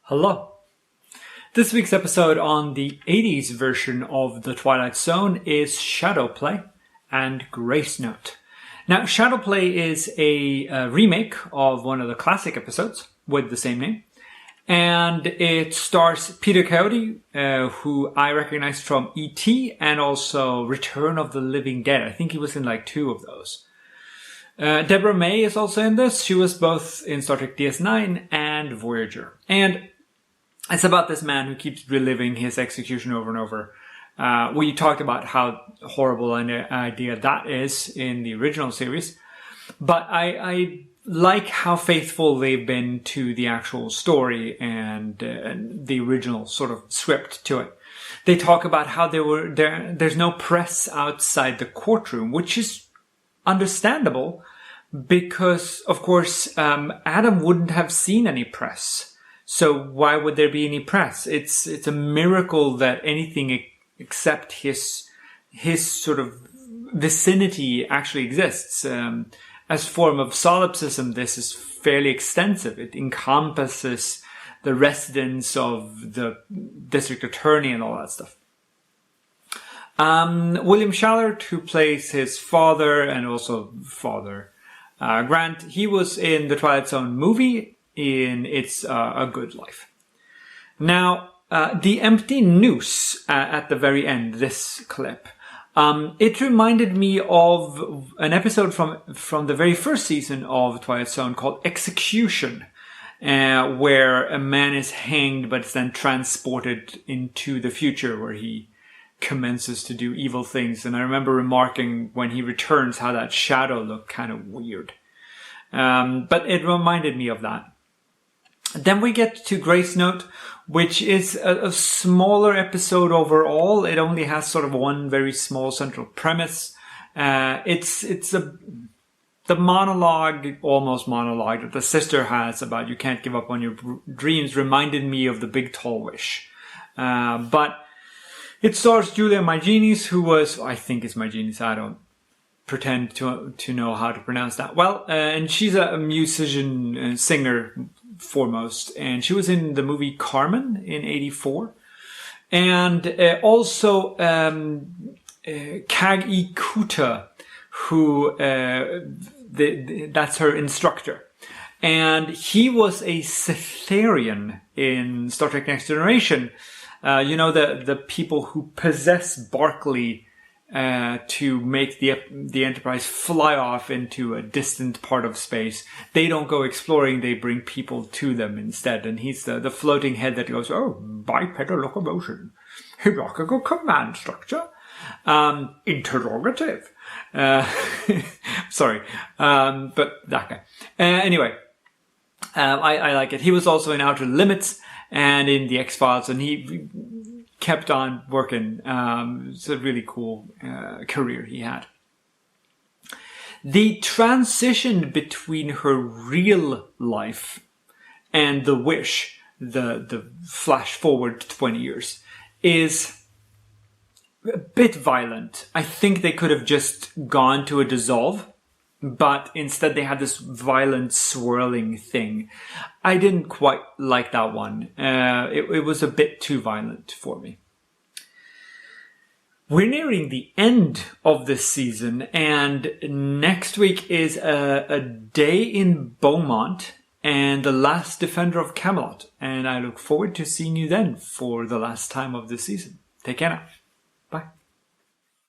Hello. This week's episode on the 80s version of the Twilight Zone is Shadowplay and Note. Now, Shadowplay is a remake of one of the classic episodes with the same name. And it stars Peter Coyote, who I recognized from E.T. and also Return of the Living Dead. I think he was in like 2 of those. Deborah May is also in this. She was both in Star Trek DS9 and Voyager. And it's about this man who keeps reliving his execution over and over. We talked about how horrible an idea that is in the original series. But I like how faithful they've been to the actual story and the original sort of script to it. They talk about how there's no press outside the courtroom, which is understandable because, of course, Adam wouldn't have seen any press. So why would there be any press? It's a miracle that anything except his sort of vicinity actually exists. As form of solipsism, this is fairly extensive. It encompasses the residence of the district attorney and all that stuff. William Shallard, who plays his father and also Father Grant, he was in the Twilight Zone movie in It's a Good Life. Now, the empty noose at the very end, this clip, it reminded me of an episode from the very first season of Twilight Zone called Execution, where a man is hanged but is then transported into the future where he commences to do evil things. And I remember remarking when he returns how that shadow looked kind of weird. But it reminded me of that. Then we get to Grace Note, which is a smaller episode overall. It only has sort of one very small central premise. The almost monologue that the sister has about you can't give up on your dreams reminded me of The Big Tall Wish. But it stars Julia Maiginis, who was, I think it's Maiginis, I don't pretend to know how to pronounce that well. And she's a musician and singer foremost, and she was in the movie Carmen in '84, and also Kag-E Kuta, who that's her instructor, and he was a Cytherian in Star Trek Next Generation. The people who possess Barclay to make the Enterprise fly off into a distant part of space. They don't go exploring, they bring people to them instead. And he's the floating head that goes, oh, bipedal locomotion. Hierarchical command structure. Interrogative. Sorry. But that guy. Anyway, I like it. He was also in Outer Limits and in The X-Files, and he kept on working. It's a really cool career he had. The transition between her real life and the wish, the flash forward 20 years, is a bit violent. I think they could have just gone to a dissolve, but instead they had this violent swirling thing. I didn't quite like that one. It was a bit too violent for me. We're nearing the end of this season, and next week is a day in Beaumont and the last Defender of Camelot. And I look forward to seeing you then for the last time of the season. Take care now. Bye.